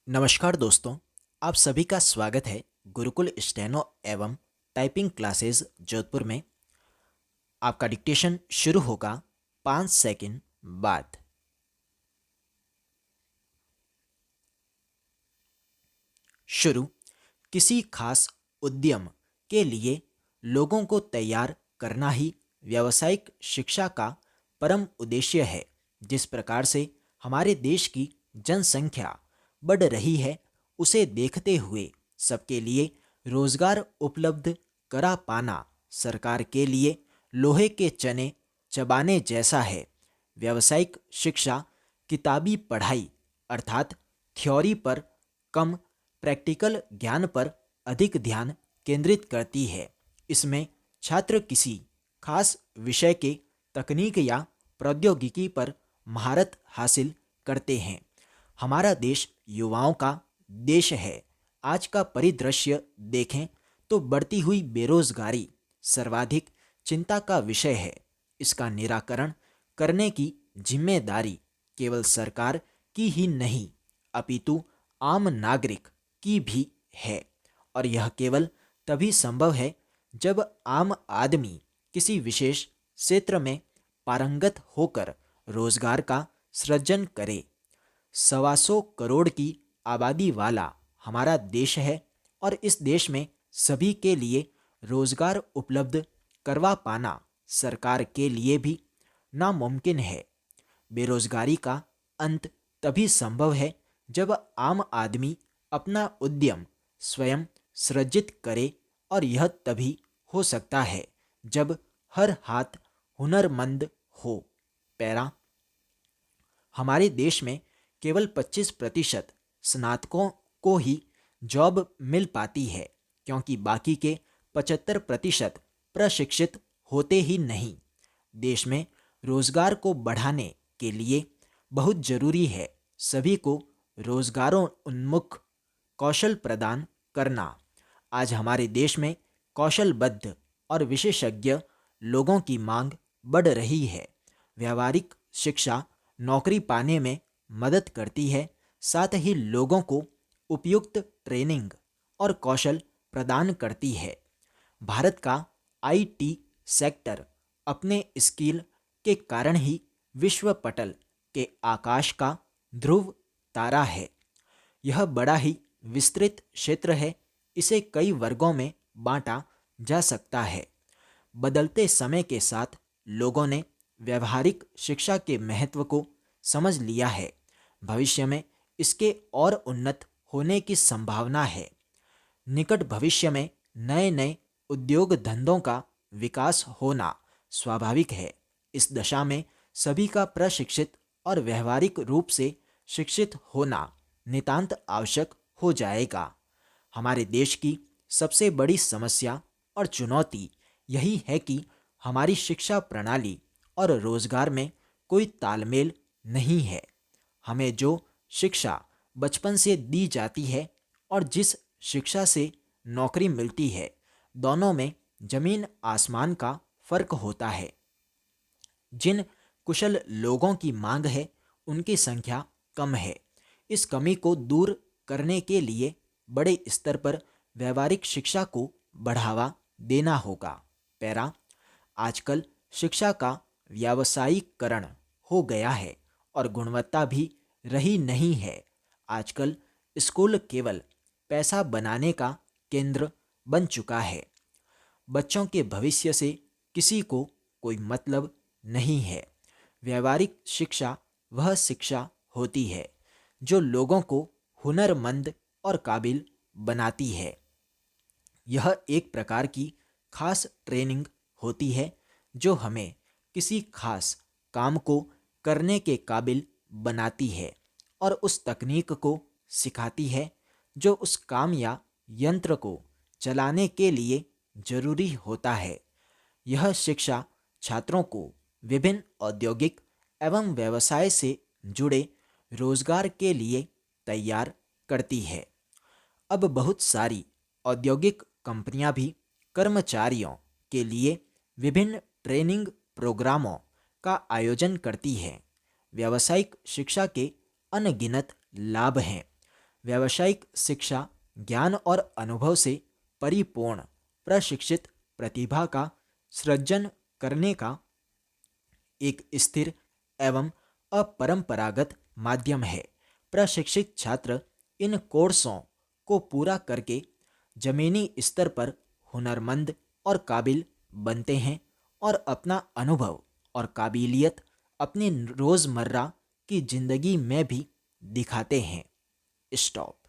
नमस्कार दोस्तों, आप सभी का स्वागत है गुरुकुल स्टेनो एवं टाइपिंग क्लासेस जोधपुर में। आपका डिक्टेशन शुरू होगा 5 सेकंड बाद। शुरू। किसी खास उद्यम के लिए लोगों को तैयार करना ही व्यावसायिक शिक्षा का परम उद्देश्य है। जिस प्रकार से हमारे देश की जनसंख्या बढ़ रही है, उसे देखते हुए सबके लिए रोजगार उपलब्ध करा पाना सरकार के लिए लोहे के चने चबाने जैसा है। व्यावसायिक शिक्षा किताबी पढ़ाई अर्थात थ्योरी पर कम, प्रैक्टिकल ज्ञान पर अधिक ध्यान केंद्रित करती है। इसमें छात्र किसी खास विषय के तकनीक या प्रौद्योगिकी पर महारत हासिल करते हैं। हमारा देश युवाओं का देश है। आज का परिदृश्य देखें तो बढ़ती हुई बेरोजगारी सर्वाधिक चिंता का विषय है। इसका निराकरण करने की जिम्मेदारी केवल सरकार की ही नहीं, अपितु आम नागरिक की भी है। और यह केवल तभी संभव है जब आम आदमी किसी विशेष क्षेत्र में पारंगत होकर रोजगार का सृजन करे। 125 करोड़ की आबादी वाला हमारा देश है और इस देश में सभी के लिए रोजगार उपलब्ध करवा पाना सरकार के लिए भी नामुमकिन है। बेरोजगारी का अंत तभी संभव है जब आम आदमी अपना उद्यम स्वयं सृजित करे, और यह तभी हो सकता है जब हर हाथ हुनरमंद हो। पैरा। हमारे देश में केवल 25% स्नातकों को ही जॉब मिल पाती है, क्योंकि बाकी के 75% प्रशिक्षित होते ही नहीं। देश में रोजगार को बढ़ाने के लिए बहुत जरूरी है सभी को रोजगारों उन्मुख कौशल प्रदान करना। आज हमारे देश में कौशलबद्ध और विशेषज्ञ लोगों की मांग बढ़ रही है। व्यावहारिक शिक्षा नौकरी पाने में मदद करती है, साथ ही लोगों को उपयुक्त ट्रेनिंग और कौशल प्रदान करती है। भारत का आईटी सेक्टर अपने स्किल के कारण ही विश्व पटल के आकाश का ध्रुव तारा है। यह बड़ा ही विस्तृत क्षेत्र है। इसे कई वर्गों में बांटा जा सकता है। बदलते समय के साथ लोगों ने व्यवहारिक शिक्षा के महत्व को समझ लिया है। भविष्य में इसके और उन्नत होने की संभावना है। निकट भविष्य में नए नए उद्योग धंधों का विकास होना स्वाभाविक है। इस दशा में सभी का प्रशिक्षित और व्यवहारिक रूप से शिक्षित होना नितांत आवश्यक हो जाएगा। हमारे देश की सबसे बड़ी समस्या और चुनौती यही है कि हमारी शिक्षा प्रणाली और रोजगार में कोई तालमेल नहीं है। हमें जो शिक्षा बचपन से दी जाती है और जिस शिक्षा से नौकरी मिलती है, दोनों में जमीन आसमान का फर्क होता है। जिन कुशल लोगों की मांग है, उनकी संख्या कम है। इस कमी को दूर करने के लिए बड़े स्तर पर व्यावहारिक शिक्षा को बढ़ावा देना होगा। पैरा। आजकल शिक्षा का व्यावसायीकरण हो गया है और गुणवत्ता भी रही नहीं है। आजकल स्कूल केवल पैसा बनाने का केंद्र बन चुका है। बच्चों के भविष्य से किसी को कोई मतलब नहीं है। व्यावहारिक शिक्षा वह शिक्षा होती है जो लोगों को हुनरमंद और काबिल बनाती है। यह एक प्रकार की खास ट्रेनिंग होती है जो हमें किसी खास काम को करने के काबिल बनाती है और उस तकनीक को सिखाती है जो उस काम या यंत्र को चलाने के लिए जरूरी होता है। यह शिक्षा छात्रों को विभिन्न औद्योगिक एवं व्यवसाय से जुड़े रोजगार के लिए तैयार करती है। अब बहुत सारी औद्योगिक कंपनियां भी कर्मचारियों के लिए विभिन्न ट्रेनिंग प्रोग्रामों का आयोजन करती हैं। व्यावसायिक शिक्षा के अनगिनत लाभ हैं। व्यावसायिक शिक्षा ज्ञान और अनुभव से परिपूर्ण प्रशिक्षित प्रतिभा का सृजन करने का एक स्थिर एवं अपरंपरागत माध्यम है। प्रशिक्षित छात्र इन कोर्सों को पूरा करके जमीनी स्तर पर हुनरमंद और काबिल बनते हैं और अपना अनुभव और काबिलियत अपनी रोज़मर्रा की जिंदगी में भी दिखाते हैं। स्टॉप।